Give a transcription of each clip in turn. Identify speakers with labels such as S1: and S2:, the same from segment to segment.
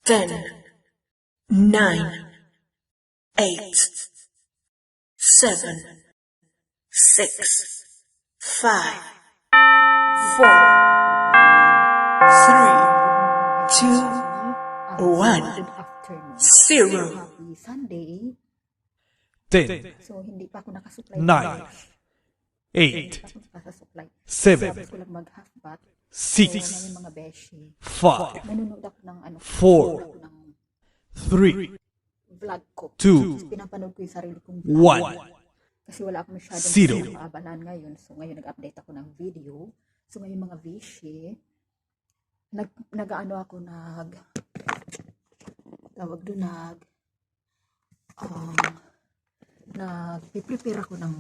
S1: 10, 9, 8, 7, 6, 5, 4, 3, 2, 1,
S2: Good afternoon.
S1: 0.
S2: Happy Sunday.
S3: 10,
S2: So, hindi pa ako nakasupply.
S3: 9,
S2: Hindi
S3: 8,
S2: pa ako nakasupply.
S3: 7,
S2: Tapos ko lang mag-half bath. So,
S3: 6,
S2: ngayon mga beshi.
S3: 5,
S2: Nanonood ako ng
S3: 4,
S2: ako ng
S3: 3,
S2: vlog ko.
S3: 2,
S2: Tapos pinapanood ko yung sarili kong vlog.
S3: 1.
S2: Kasi wala akong masyadong
S3: Zero.
S2: maabalan ngayon. So, ngayon nag-update ako ng video. So, ngayon mga beshi, nag-ano ako tawag doon, nagpiprepare ako ng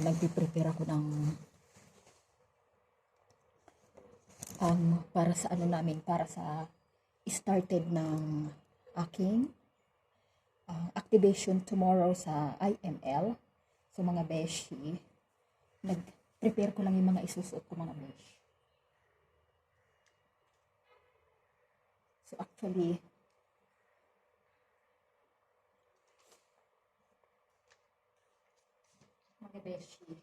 S2: nagpiprepare ako ng para sa para sa started ng aking activation tomorrow sa IML. So mga beshi, nag-prepare ko lang yung mga isusuot ko mga beshi. So actually, mga beshi,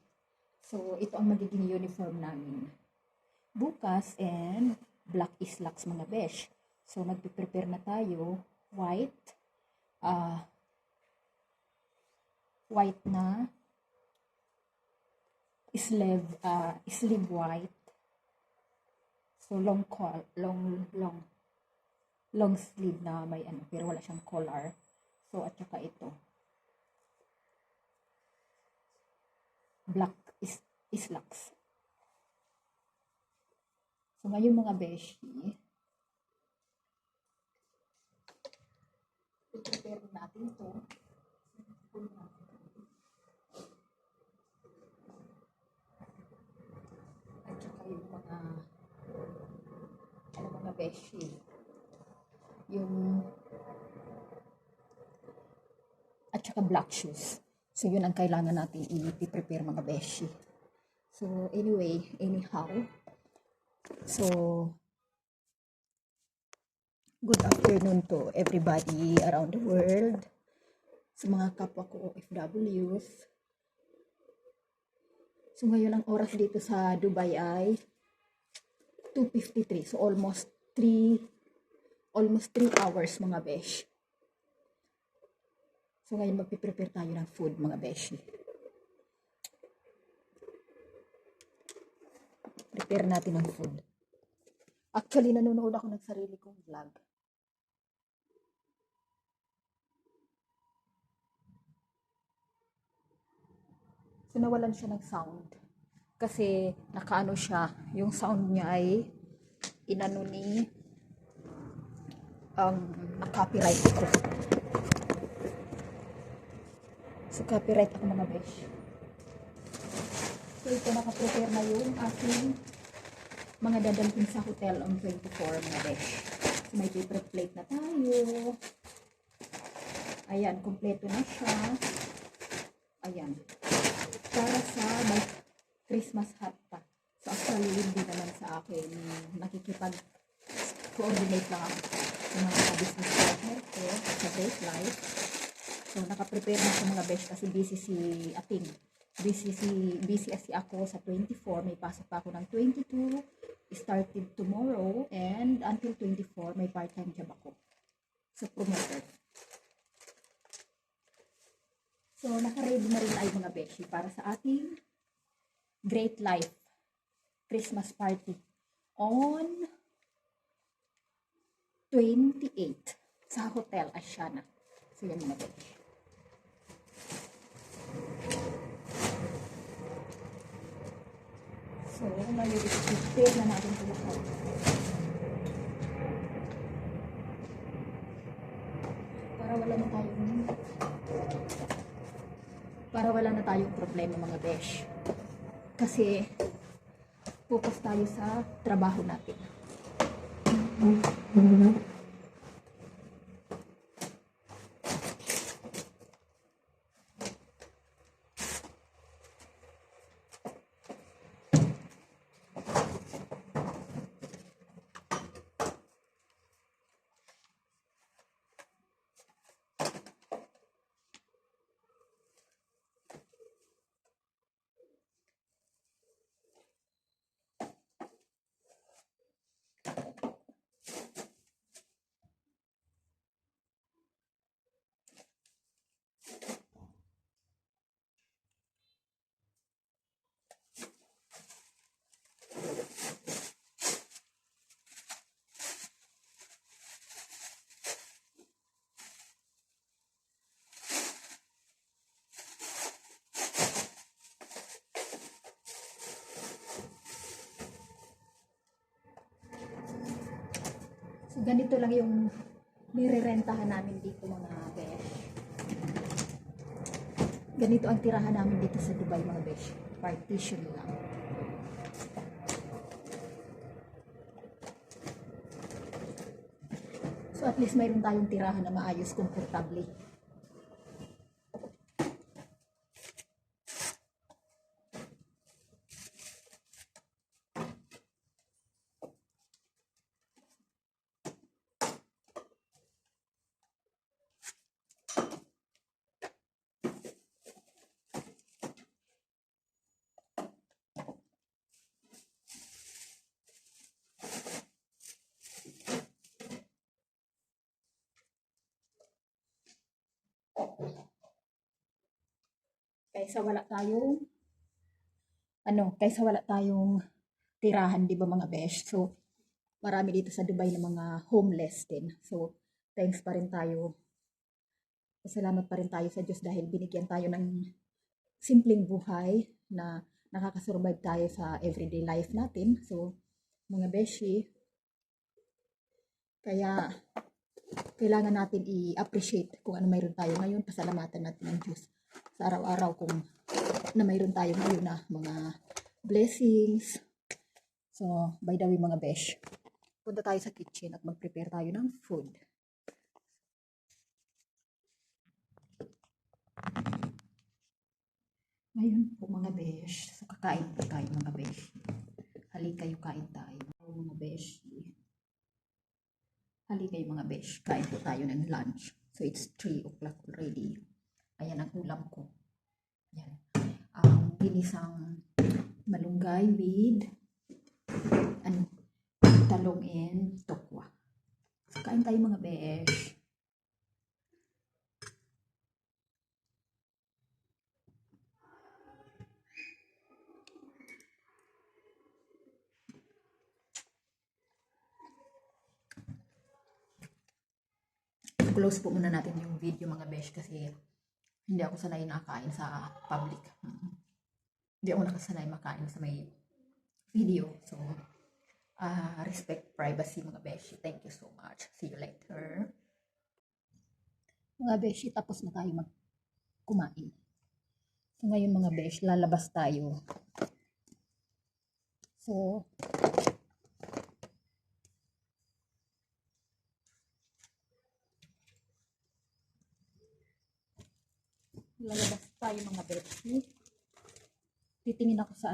S2: so ito ang magiging uniform namin bukas, and black is slacks mga besh. So magpe-prepare na tayo, white na sleeve white. So long sleeve na may pero wala siyang collar. So at saka ito black is slacks. So ngayon mga beshi, i-prepare natin to. At saka yung mga beshi, at saka black shoes. So yun ang kailangan natin i-prepare mga beshi. So anyhow, so good afternoon to everybody around the world, sa mga kapwa ko OFWs. So ngayon ang oras dito sa Dubai ay 2:53. So almost 3 hours mga besh. So ngayon magpiprepare tayo ng food mga beshi. Prepare natin ng food. Actually, nanonood ako ng sarili kong vlog. So nawalan siya ng sound. Kasi nakaano siya, yung sound niya ay na-copyright ko. So copyright ako mga besh. So ito, nakaprepare na yung aking mga dadalhin sa hotel on 24 mga besh. So may paper plate na tayo. Ayan, kompleto na siya. Ayan. Para sa may Christmas hat pa. So actually, hindi naman sa akin. Nakikipag-coordinate lang ako sa mga business partner ko sa Great Life. So nakaprepare na sa mga besh kasi busy si Ating. Busy si ako sa 24. May pasok pa ako ng 22. Started tomorrow. And until 24, may part-time job ako sa promoter. So, naka-ready na rin tayo mga beshi para sa ating Great Life Christmas party on 28 sa Hotel Asiana. So, yan mga beshi. So, ngayon i-prepare na natin ito lahat. Para wala na tayong problema mga besh. Kasi focus tayo sa trabaho natin. So, ganito lang yung nirerentahan namin dito mga besh. Ganito ang tirahan namin dito sa Dubai mga besh. Partition lang. So at least mayroon tayong tirahan na maayos, komportable. Kaysa wala tayong tirahan, 'di ba mga besh? So marami dito sa Dubai na mga homeless din. So thanks pa rin tayo. Salamat pa rin tayo sa Diyos dahil binigyan tayo ng simpleng buhay na nakakasurvive tayo sa everyday life natin. So mga beshi, kaya kailangan natin i-appreciate kung ano mayroon tayo ngayon. Pasalamatan natin ang Diyos sa araw-araw kung na mayroon tayo ngayon na mga blessings. So, by the way mga besh, punta tayo sa kitchen at mag-prepare tayo ng food. Ngayon po mga besh, so kakain po tayo mga besh. Halika kayo, kain tayo mga besh. Halika kayo mga besh, kain po tayo ng lunch. So it's 3 o'clock already. Ayan ang ulam ko. Ayan. Ginisang malunggay with talong and tokwa. So kain tayo mga besh. Close po muna natin yung video mga besh kasi hindi ako sanay nakain sa public. Hindi ako nakasanay makain sa may video. So, respect privacy mga beshi. Thank you so much. See you later. Mga beshi, tapos na tayo kumain. So, ngayon mga beshi, lalabas tayo. So, lalabas tayo mga beshi. Titingin ako sa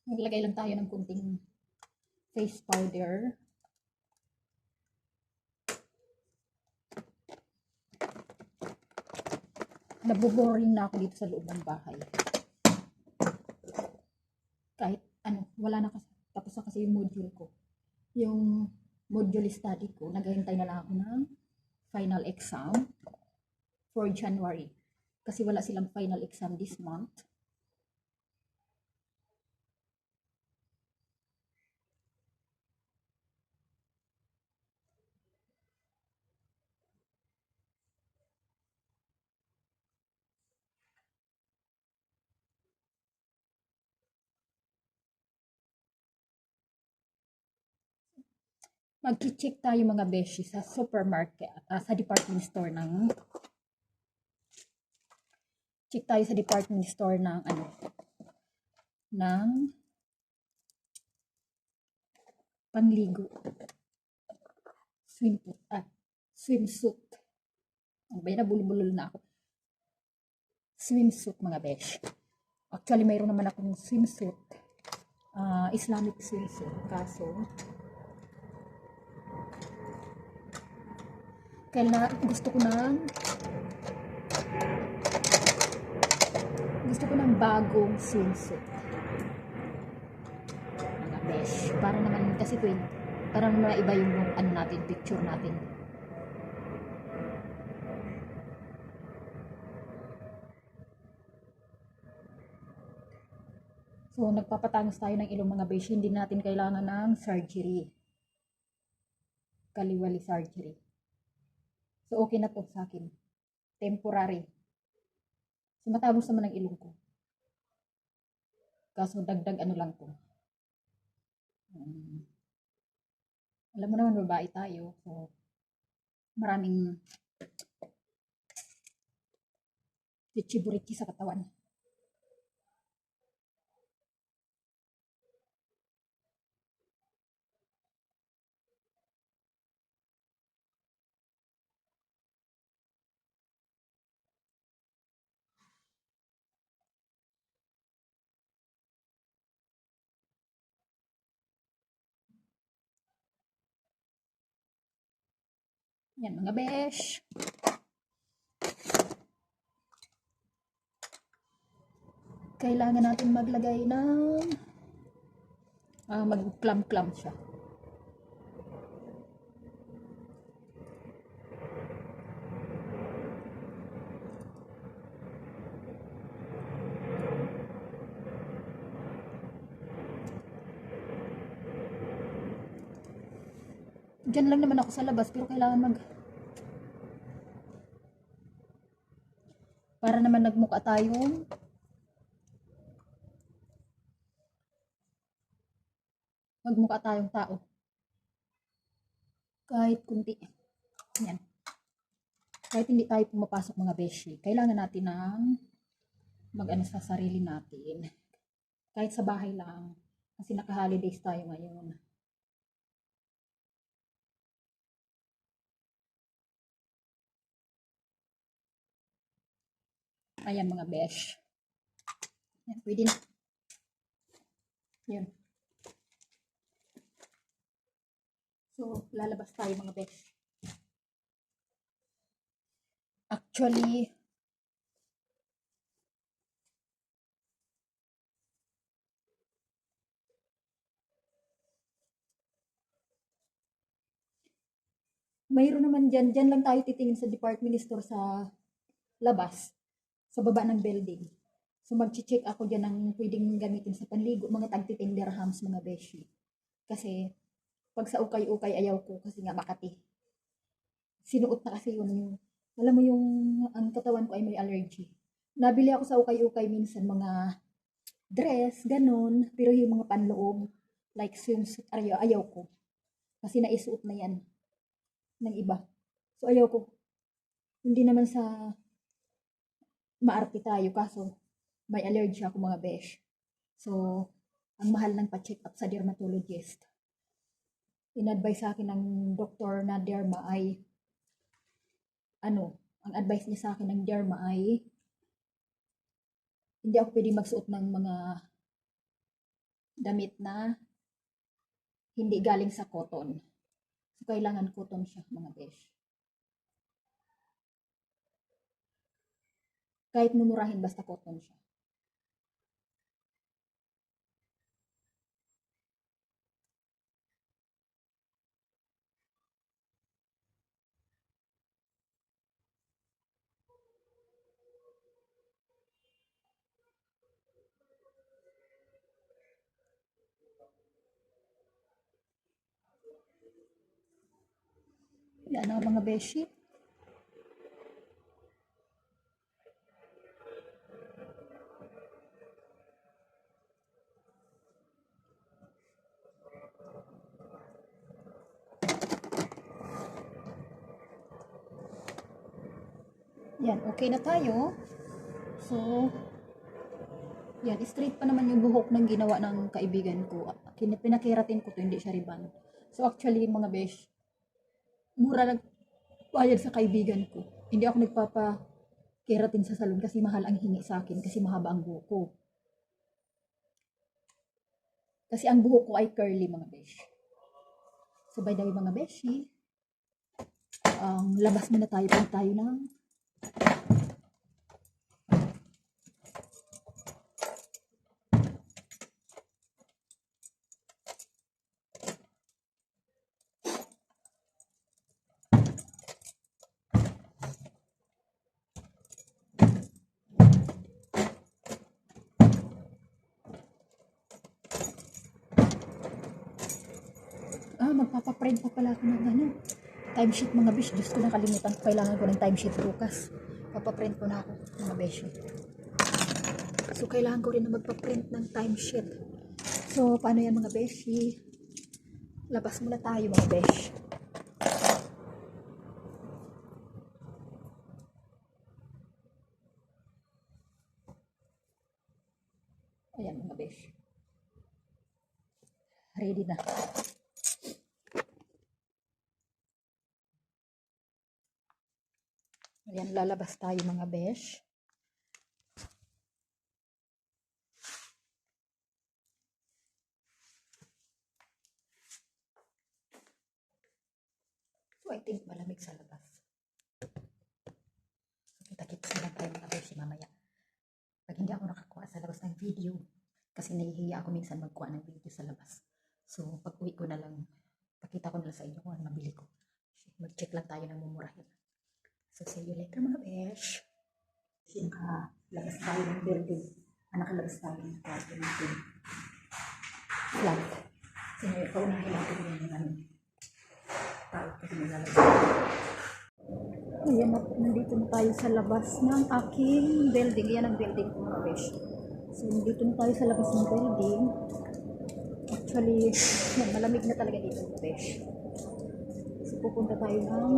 S2: maglagay lang tayo ng kunting face powder. Naboboring na ako dito sa loob ng bahay. Kahit wala na kasi, tapos na kasi yung module ko. Yung module study ko, naghahintay na lang ako ng final exam for January. Kasi wala silang final exam this month. Mag-check tayo mga beshi sa supermarket, sa department store check tayo sa department store ng pangligo. Swimsuit. Ang bay na bulol na ako. Swimsuit mga besh. Actually, mayroon naman akong swimsuit. Islamic swimsuit. Kaso, gusto ko ng bagong swimsuit. Mga besh. Para naman kasi parang iba yung natin, picture natin. So, nagpapatangos tayo ng ilong mga besh. Hindi natin kailangan ng surgery. Kaliwali surgery. So, okay na to sa akin. Temporary. So, matagos naman ang ilong ko. Kaso dagdag ano lang to. Alam mo naman, babae tayo. So, maraming chichiburiki sa katawan. Yan mga besh. Kailangan natin maglagay ng mag-clam siya. Diyan lang naman ako sa labas pero kailangan para naman nagmukha tayong tao. Kahit kunti. Yan. Kahit hindi tayo pumapasok mga beshi, kailangan natin ng mag-ano sa sarili natin. Kahit sa bahay lang. Kasi naka-holidays tayo ngayon. Ayan mga besh. Yan, pwede na. Yan. So, lalabas tayo mga besh. Actually, mayroon naman dyan lang tayo titingin sa department store sa labas, sa baba ng building. So mag-check ako dyan ng pwedeng gamitin sa panligo, mga tag-10 dirhams mga beshi. Kasi pag sa ukay-ukay ayaw ko kasi nga Makati. Sinuot na kasi yun. Alam mo yung ang katawan ko ay may allergy. Nabili ako sa ukay-ukay minsan mga dress, ganun. Pero yung mga panloob, like swimsuit, ayaw ko. Kasi naisuot na yan ng iba. So ayaw ko. Hindi naman sa maarte tayo kaso may allergy ako mga besh. So, ang mahal ng pa-check up sa dermatologist. In-advise sa akin ng doktor na derma ay ang advice niya sa akin ng derma ay hindi ako pwede magsuot ng mga damit na hindi galing sa cotton. So, kailangan cotton siya mga besh. Kahit mumurahin basta cotton siya. Yan ang mga beshi. Yan, okay na tayo. So, yan, straight pa naman yung buhok ng ginawa ng kaibigan ko. Pinakeratin ko to, hindi siya riban. So, actually, mga besh, mura lang bayad sa kaibigan ko. Hindi ako nagpapa-keratin sa salon kasi mahal ang hingi sa akin kasi mahaba ang buhok ko. Kasi ang buhok ko ay curly mga besh. So, by the way mga beshi, labas muna tayo ng magpapaprint pa pala ako ng timesheet mga besh. Diyos ko, nakalimutan ko. Kailangan ko ng timesheet bukas. Papaprint ko na ako mga besh. So, kailangan ko rin na magpa-print ng timesheet. So, paano yan mga beshi? Labas muna tayo mga besh. Ayan mga besh. Ready na. Ayan, lalabas tayo mga besh. So, I think malamig sa labas. Kita-kita na lang tayo mga besh mamaya. Pag hindi ako nakakuha sa labas ng video, kasi nahihiya ako minsan magkuha ng video sa labas. So, pag uwi ko na lang, pakita ko na lang sa inyo kung ano mabili ko. Mag-check lang tayo ng mumurahin. So, see you later mga besh. Labas tayo ng building. Nakalabas tayo ng kwarto natin. Flat. So, ngayon, paunahin natin yung ano. Tao kasi nilalabas. Ayan, nandito na tayo sa labas ng aking building. Yan ang building ko mga besh. So, nandito na tayo sa labas ng building. Actually, yan, malamig na talaga dito mga besh. So, pupunta tayo ng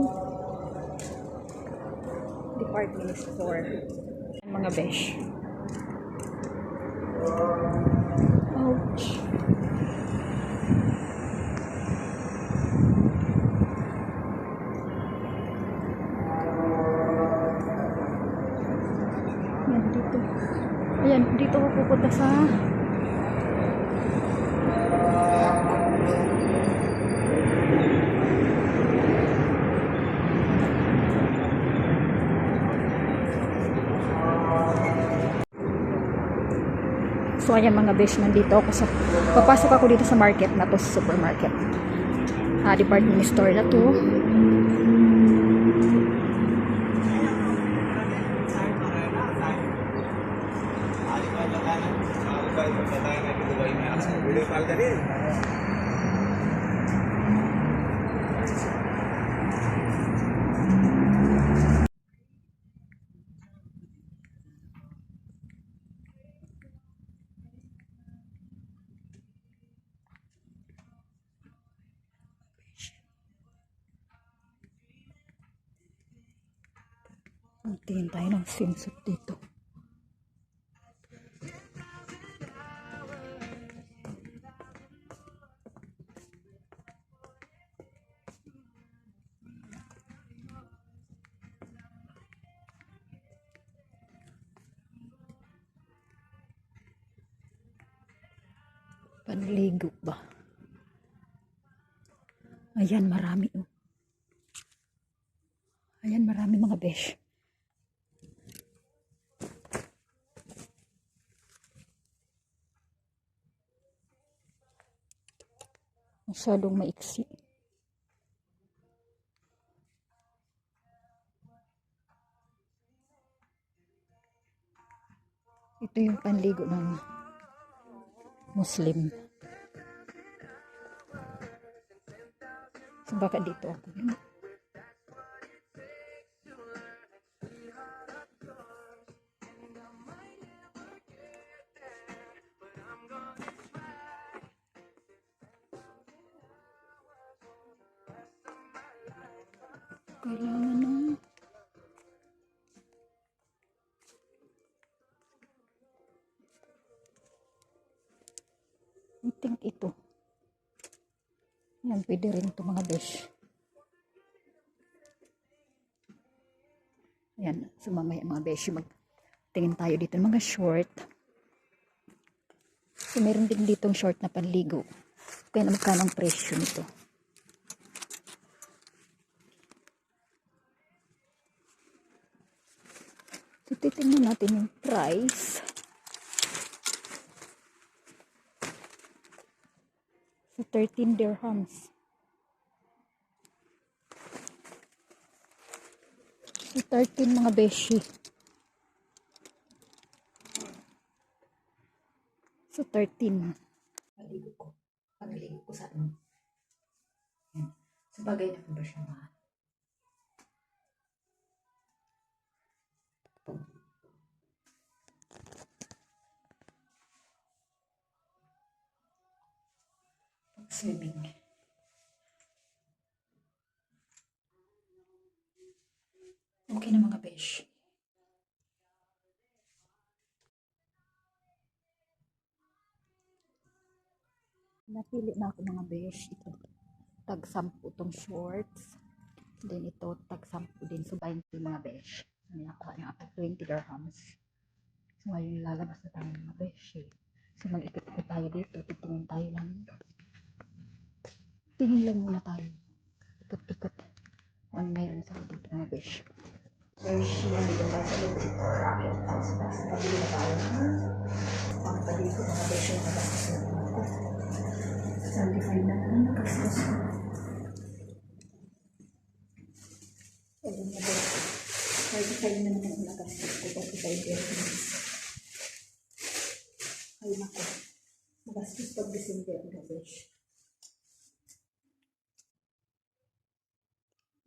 S2: department store. Yan, mga besh. Ouch. Yan, dito. Ayan, dito ako pupunta sa So ayan mga besh, nandito ako sa papasok ako dito sa market na to, sa supermarket. Department store na to. Tingin tayo ng swimsuit dito. Panligo ba? Ayan, marami. Ayan, marami mga besh. Masyadong maiksi. Ito yung panligo ng Muslim. So baka dito ako. Kailangan na. I think ito. Yan, pwede rin ito mga besh. Yan, so mamaya mga besh, magtingin tayo dito ng mga short. So meron din ditong short na panligo. Kaya na magkano ang presyo nito. So titingnan natin yung price. So 13 dirhams. So 13 mga beshi. So 13. Paligo ko sa ano. Sa bagay na ba siya mahal? Swimming. Okay na mga besh. Napili na ako mga besh. Ito, tag 10 itong shorts. Then ito, tag 10 din. So, 20 mga besh. May nakuha na ako 20 dirhams. So, ngayon lalabas na tayo mga besh. So, mag-ikot-ikot tayo dito. Titingin tayo lang. Tingin lang muna tayo. Ikot-ikot. Ano mayroon sa dito mga besh. Besh, nandito tayo sa loob. Pabili na tayo. Pabili ko mga besh yung nabastos na ako. Salify na naman. Nakastos ko. Ayun na besh. Salify na naman ang nakastos ko. 45 dirhams. Ay nako. Magastos pag December ang besh.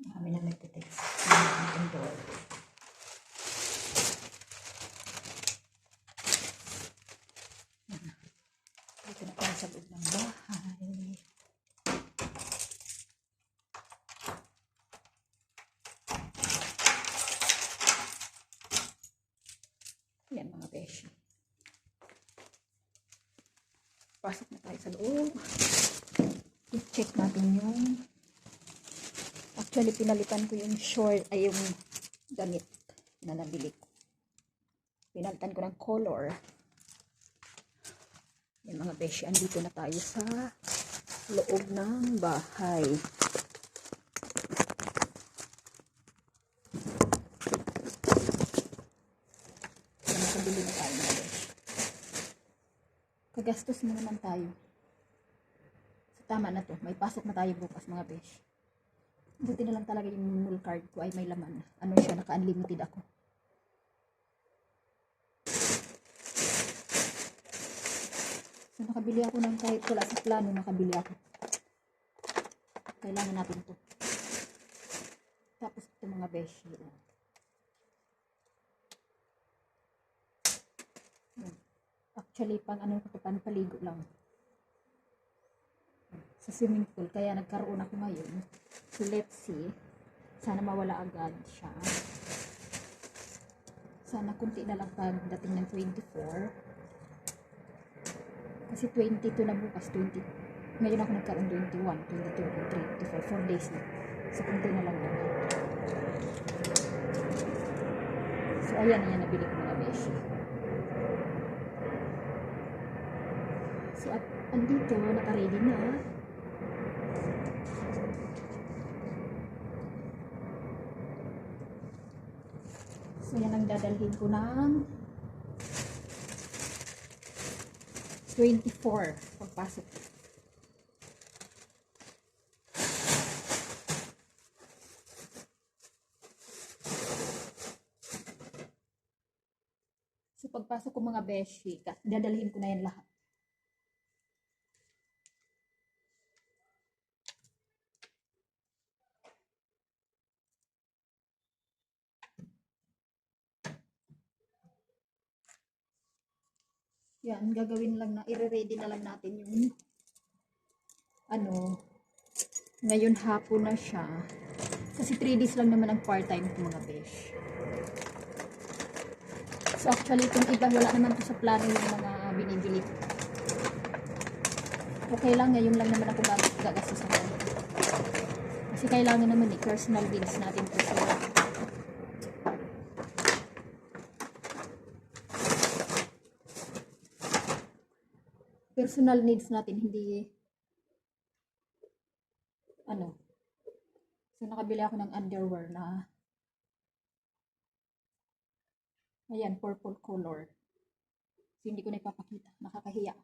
S2: Kami na nagtitext. Dito na tayo sa loob ng bahay. Yan mga beshi. Pasok na tayo sa loob. I-check natin yung actually, pinalitan ko yung short, ay yung damit na nabili ko. Pinalitan ko ng color. Yan mga beshi, andito na tayo sa loob ng bahay. Yan, nakabili na tayo mga beshi. Kagastos na naman tayo. So, tama na to. May pasok na tayo bukas mga beshi. Buti na lang talaga yung mall card ko ay may laman. Ano siya, naka-unlimited ako. So, nakabili ako ng kahit wala sa plano, nakabili ako. Kailangan natin to. Tapos ito mga beshi. Actually, pang ano ko, panpaligo lang. Sa swimming pool, kaya nagkaroon ako ngayon. So, let's see. Sana mawala agad siya. Sana kunti na lang pagdating ng 24. Kasi 22 na bukas, 20. Ngayon ako nagkaroon 21, 22, 23, 24, 4 days na. So, kunti na lang naman. So, ayan, nabili ko mga beshi. So, at andito, naka-ready na. So, yan ang dadalhin ko ng 24 pagpasok. So, pagpasok ko mga beshi, dadalhin ko na yan lahat. Yan, gagawin lang na, i-ready na lang natin yung ano, ngayon hapon na siya. Kasi 3 days lang naman ang part-time ko mga besh. So actually, kung iba, wala naman ko sa plano yung mga binibili ko. Okay lang, ngayon lang naman ako gagastos sa kanila. Kasi kailangan naman personal needs natin po sa personal needs natin, hindi ano. So, nakabili ako ng underwear na ayan, purple color. So, hindi ko na ipapakita. Nakakahiya.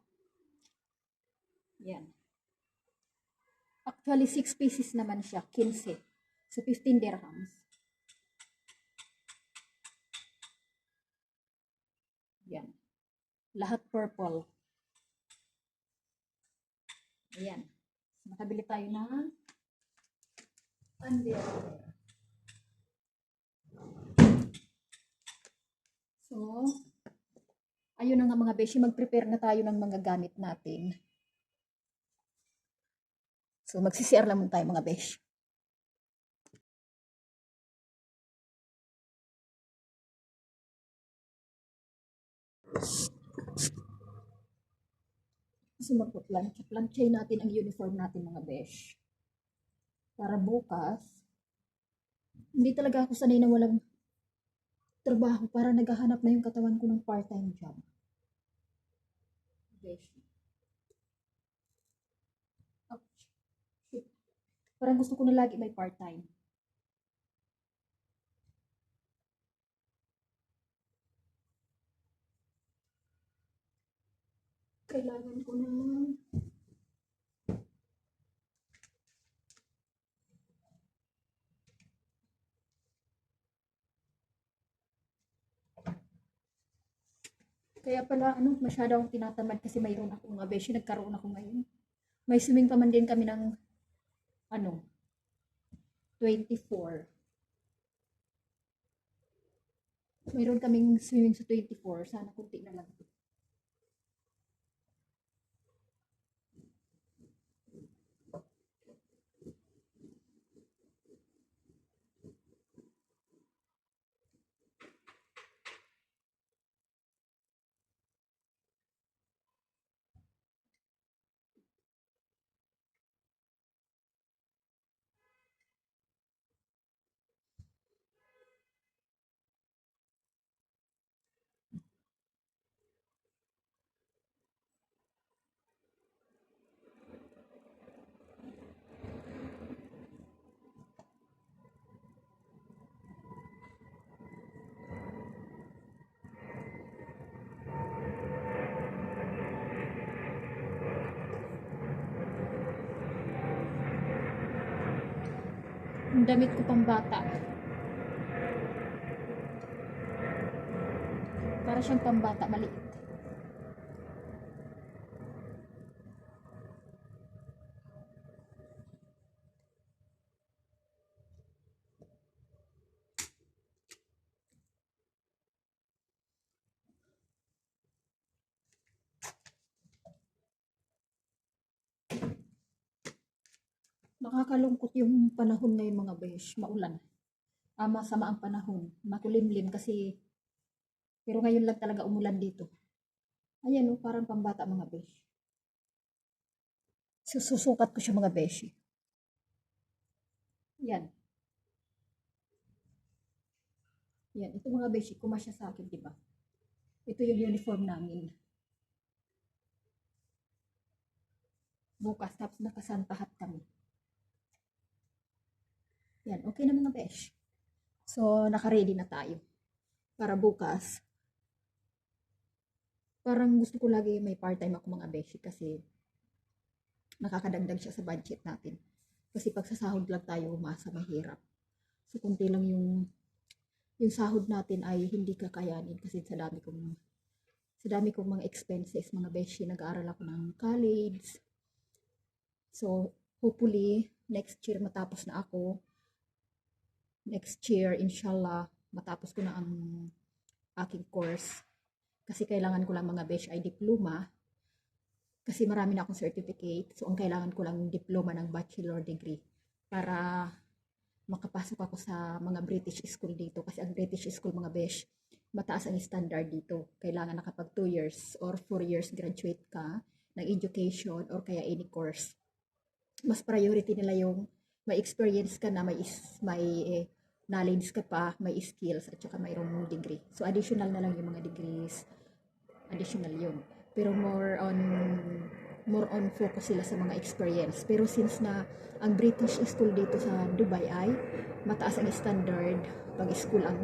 S2: Yan. Actually, 6 pieces naman siya. 15. So, 15 dirhams. Yan. Lahat purple. Ayan. So, nakabili tayo ng underwear. So, ayun na nga mga beshi, mag-prepare na tayo ng mga gamit natin. So, magsi-CR lang muna tayo mga besh. Kasi magpo-planchain natin ang uniform natin mga besh. Para bukas, hindi talaga ako sanay na walang trabaho para naghahanap na yung katawan ko ng part-time job. Besh. Ouch. Shit. Parang gusto ko na lagi may part-time. Kailangan ko na kaya pala masyado akong tinatamad kasi mayroon akong mga beshi, nagkaroon ako ngayon. May swimming pa man din kami ng 24. Mayroon kaming swimming sa 24. Sana kunti na lang. Ang damit ko pang bata. Para siyang pambata, maliit. Nakakalungkot yung panahon ngayon mga besh, maulan. Masama ang panahon, makulimlim kasi, pero ngayon lang talaga umulan dito. Ayan parang pambata mga besh. Susukat ko siya mga besh. Yan. Yan, ito mga besh, kumasya sa akin, diba? Ito yung uniform namin. Bukas, tapos nakasantahat kami. Yan, okay na mga besh. So, naka-ready na tayo. Para bukas, parang gusto ko lagi may part-time ako mga beshi kasi nakakadagdag siya sa budget natin. Kasi pag sasahod lang tayo, umasa mahirap. So, kunti lang yung sahod natin ay hindi kakayanin kasi sa dami kong mga expenses, mga beshi, nag-aaral ako ng college. So, hopefully, next year matapos na ako. Next year, inshallah, matapos ko na ang aking course. Kasi kailangan ko lang mga besh ay diploma. Kasi marami na akong certificate. So, ang kailangan ko lang diploma ng bachelor degree para makapasok ako sa mga British school dito. Kasi ang British school mga besh, mataas ang standard dito. Kailangan nakapag 2 years or 4 years graduate ka ng education or kaya any course. Mas priority nila yung may experience ka na, may knowledge ka pa, may skills, at saka mayroong degree. So, additional na lang yung mga degrees. Additional yun. Pero more on focus sila sa mga experience. Pero since na ang British school dito sa Dubai ay mataas ang standard pag school ang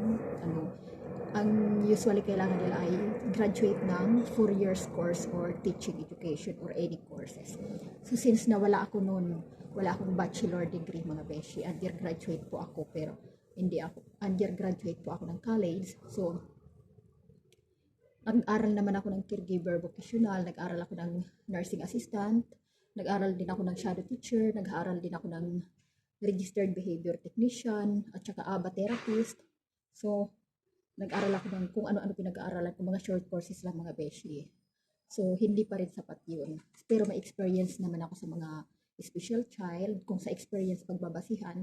S2: usually kailangan nila ay graduate ng 4 years course or teaching education or any courses. So since na wala akong bachelor degree mga beshi, undergraduate po ako pero hindi ako, undergraduate po ako ng college. So nag-aral naman ako ng caregiver vocational, nag-aral ako ng nursing assistant, nag-aral din ako ng shadow teacher, nag-aral din ako ng registered behavior technician, at saka ABA therapist. So, nag-aral ako ng kung ano-ano pinag-aaralan ko, mga short courses lang mga beshi. So, hindi pa rin sapat yun. Pero may experience naman ako sa mga special child. Kung sa experience pagbabasihan,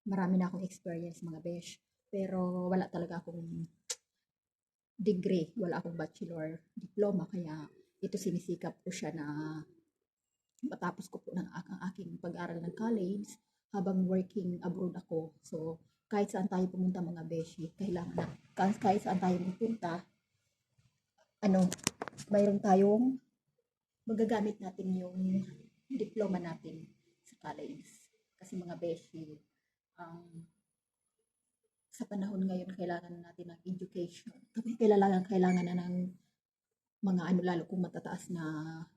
S2: marami na akong experience mga besh. Pero wala talaga akong degree, wala akong bachelor diploma, kaya ito sinisikap ko siya na matapos ko po ang aking pag-aral ng college habang working abroad ako. So, kahit saan tayo pumunta mga beshi, kailangan na, kahit saan tayo pumunta, mayroon tayong magagamit natin yung diploma natin sa college. Kasi mga beshi, sa panahon ngayon, kailangan natin ng education. Kapag kailangan na ng mga lalo kung matataas na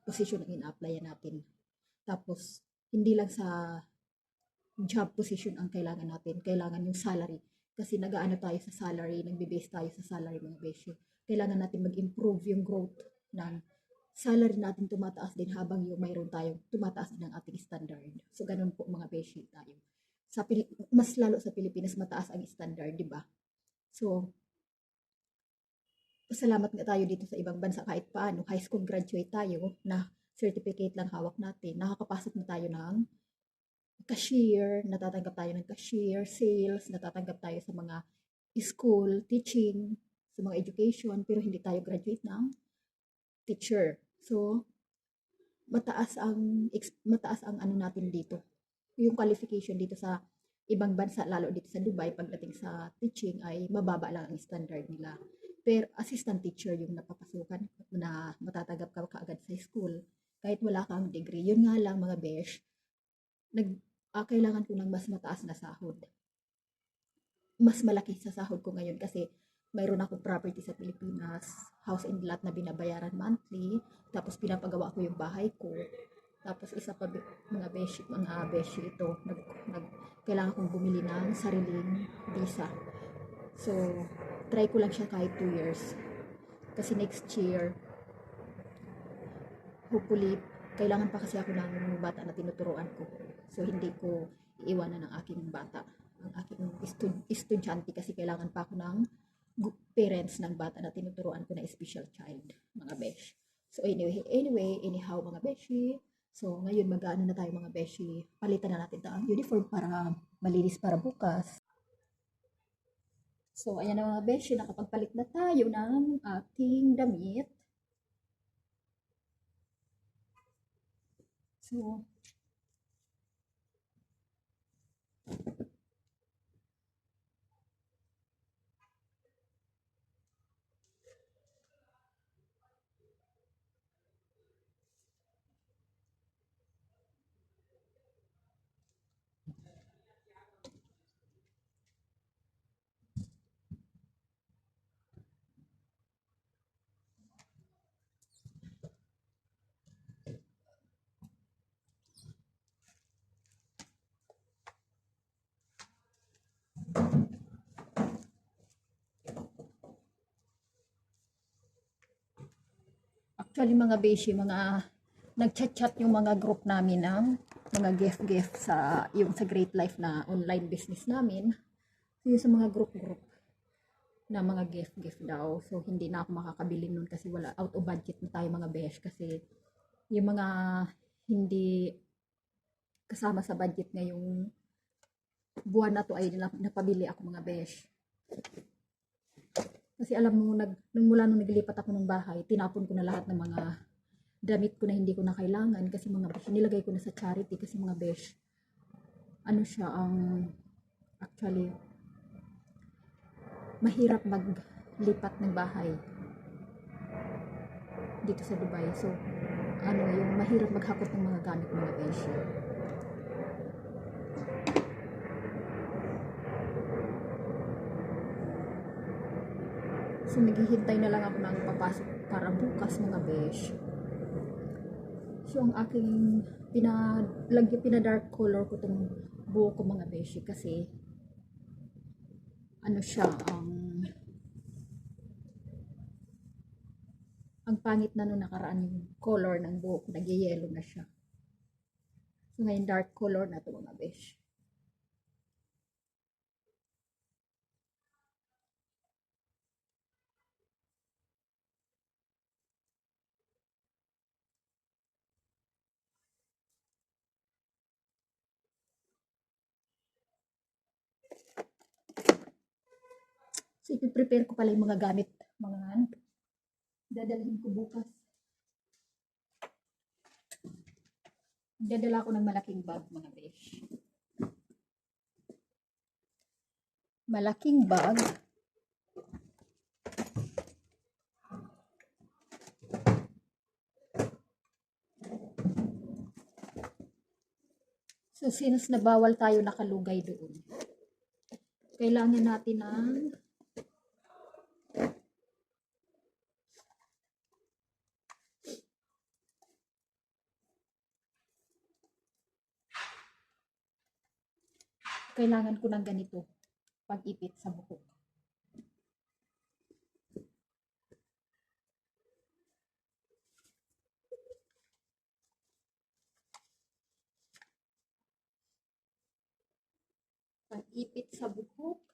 S2: position ang ina-applyan natin. Tapos, hindi lang sa job position ang kailangan natin, kailangan yung salary. Kasi nag-aano tayo sa salary, nagbe-base tayo sa salary mga beshi. Kailangan natin mag-improve yung growth ng salary natin, tumataas din habang yung mayroon tayong tumataas din ang ating standard. So, ganun po mga beshi tayo. Mas lalo sa Pilipinas, mataas ang standard, di ba? So, pasalamat nga tayo dito sa ibang bansa kahit paano, high school graduate tayo, na certificate lang hawak natin, nakakapasok na tayo ng cashier, natatanggap tayo ng cashier, sales, natatanggap tayo sa mga school, teaching, sa mga education, pero hindi tayo graduate ng teacher. So, mataas ang ano natin dito. Yung qualification dito sa ibang bansa, lalo dito sa Dubai, pagdating sa teaching ay mababa lang ang standard nila. Pero assistant teacher yung napapasukan na matatanggap ka kaagad sa school kahit wala kang degree. Yun nga lang mga besh, kailangan ko ng mas mataas na sahod. Mas malaki sa sahod ko ngayon kasi mayroon akong property sa Pilipinas, house and lot na binabayaran monthly, tapos pinapagawa ko yung bahay ko. Tapos isa pa mga beshi ito, kailangan kong bumili ng sariling visa. So, try ko lang siya kahit 2 years. Kasi next year, hopefully, kailangan pa kasi ako ng bata na tinuturuan ko. So, hindi ko iiwanan ng aking bata, ang aking estudyante, kasi kailangan pa ako ng parents ng bata na tinuturuan ko na special child, mga besh. So, anyhow, mga beshi, so, ngayon mag-ano na tayo mga beshi, palitan na natin ang uniform para malinis para bukas. So, ayan na mga beshi, nakapagpalit na tayo ng ating damit. So, actually mga beshi, nagchat-chat yung mga group namin ng mga gift sa Great Life na online business namin. So, yung sa mga group na mga gift daw. So, hindi na ako makakabili nun kasi wala, out of budget na tayo mga besh. Kasi yung mga hindi kasama sa budget ngayong buwan na to ay napabili ako mga besh. Kasi alam mo, mula nung naglipat ako ng bahay, tinapon ko na lahat ng mga damit ko na hindi ko na kailangan kasi mga besh, nilagay ko na sa charity kasi mga besh, ano siya, actually, mahirap maglipat ng bahay dito sa Dubai. So, yung mahirap maghakot ng mga gamit mga besh. So, naghihintay na lang ako ng papasok para bukas mga besh. So, ang aking pina-dark color ko itong buhok ko mga beshi kasi ano siya, ang pangit na nung nakaraan yung color ng buhok, nag-yellow na siya. So, ngayon dark color na ito mga besh. So, ipiprepare ko pala yung mga gamit. Mga dadalhin ko bukas. Dadala ko ng malaking bag, mga besh. Malaking bag. So, since na bawal tayo nakalugay doon, kailangan natin ng kailangan ko ng ganito pag-ipit sa buhok. Pag-ipit sa buhok.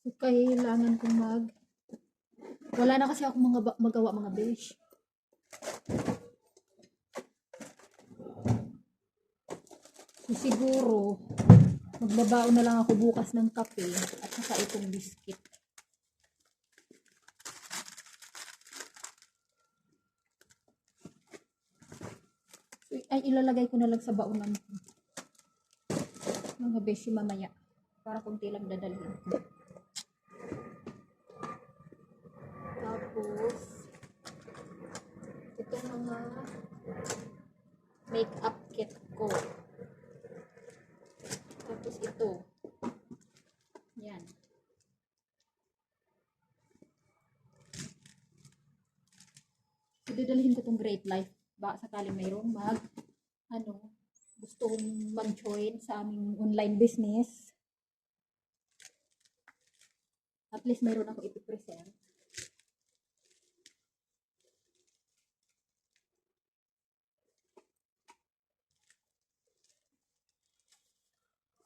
S2: So, kailangan kong wala na kasi ako magawa mga besh. So, siguro, magbabaon na lang ako bukas ng kape at saka itong biscuit. So, ay, ilalagay ko na lang sa baonan ko. Mga beshi mamaya. Para kunti lang dadalhin ko. Tapos, itong mga makeup kit ko. Tapos ito. Yan. So, dadalhin ko itong Great Life. Baka sakaling mayroong gustong mag-join sa aming online business. At least mayroon ako ipipresent.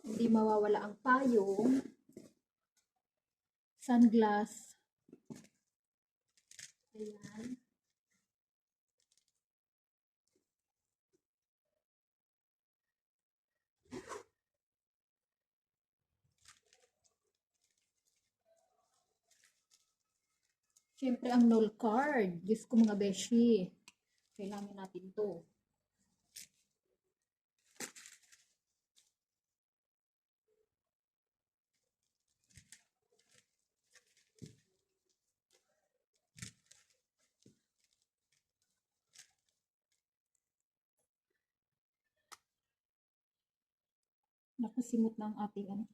S2: Hindi mawawala ang payong, sunglass. Ayan. Siyempre, ang null card. Diyos ko mga beshi. Kailangan natin to. Nakasimot na ang ating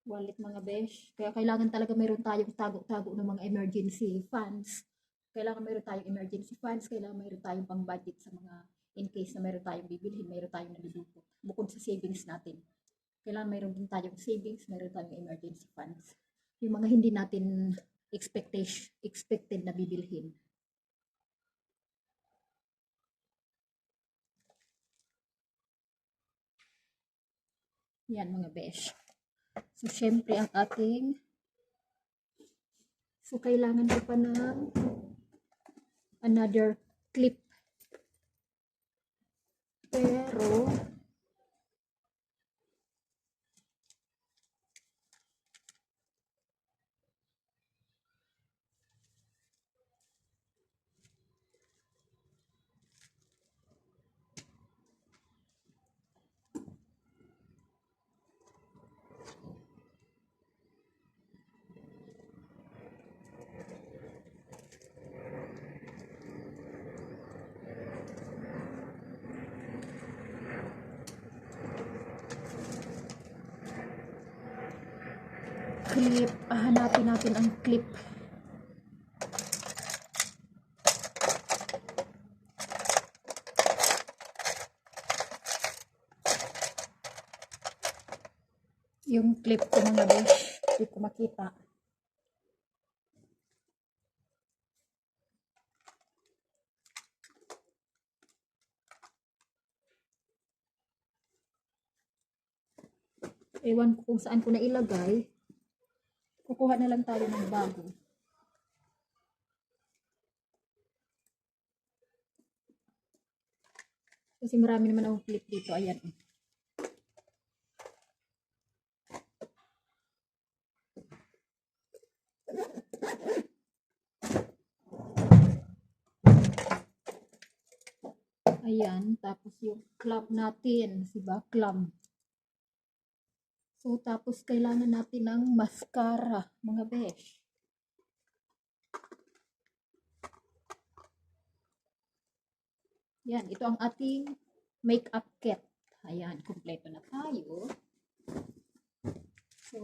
S2: wallet mga besh. Kaya kailangan talaga mayroon tayong tago-tago ng mga emergency funds. Kailangan mayroon tayong emergency funds. Kailangan mayroon tayong pang budget sa mga in case na mayroon tayong bibilhin, mayroon tayong nalulupot. Bukod sa savings natin. Kailangan mayroon din tayong savings, mayroon tayong emergency funds. Yung mga hindi natin expected na bibilhin. Yan mga besh. So, syempre ang so, kailangan ko pa ng another clip. Pero, clip. Hanapin natin ang clip. Yung clip ko mga besh, hindi ko makita. Ewan ko kung saan ko na ilagay. Kukuha na lang tayo ng bago. Kasi marami naman akong clip dito. Ayan. Ayan. Tapos yung clamp natin. Diba? Clamp. So, tapos kailangan natin ng mascara, mga besh. Yan, ito ang ating makeup kit. Ayan, kumpleto na tayo. So,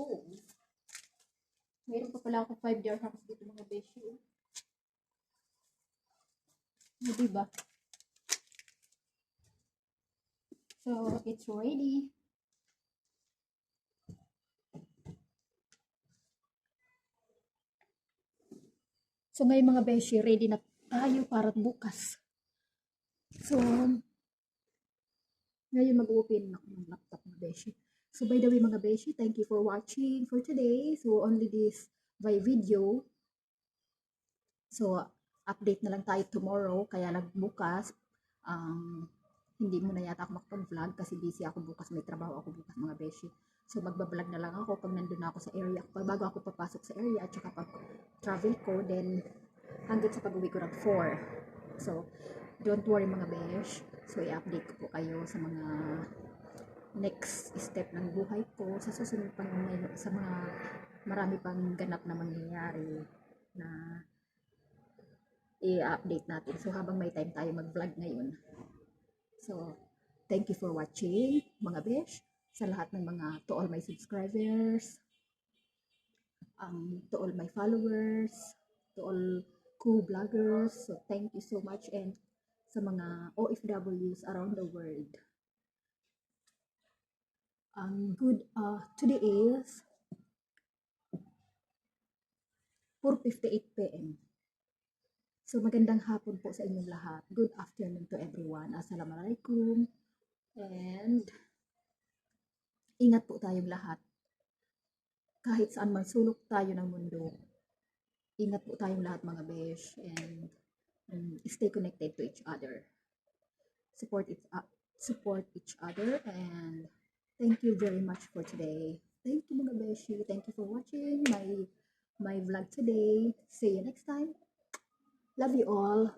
S2: oh, meron pa pala ako 5 dirhams dito mga beshi. Diba? So, it's ready. So, ngayon mga beshi, ready na tayo para bukas. So, ngayon mag-open ako ng laptop mga beshi. So, by the way mga beshi, thank you for watching for today. So, only this by video. So, update na lang tayo tomorrow. Kaya nagbukas. Hindi mo na yata ako makapag-vlog kasi busy ako bukas. May trabaho ako bukas mga beshi. So, magbablog na lang ako pag nandun na ako sa area. Bago ako papasok sa area at saka pag travel ko. Then, hanggang sa pag-uwi ko ng 4. So, don't worry mga besh. So, i-update ko po kayo sa mga next step ng buhay ko. Sa susunod pang sa mga marami pang ganap na mangyayari na i-update natin. So, habang may time tayo mag-vlog ngayon. So, thank you for watching mga besh. Sa lahat ng mga, to all my subscribers, to all my followers, to all co-vloggers. So, thank you so much. And sa mga OFWs around the world. Today is 4:58 p.m. So, magandang hapon po sa inyong lahat. Good afternoon to everyone. Assalamualaikum. And, ingat po tayong lahat. Kahit saan man sulok tayo ng mundo, ingat po tayong lahat mga besh. And, stay connected to each other. Support each other. And, thank you very much for today. Thank you mga beshi. Thank you for watching my vlog today. See you next time. Love you all.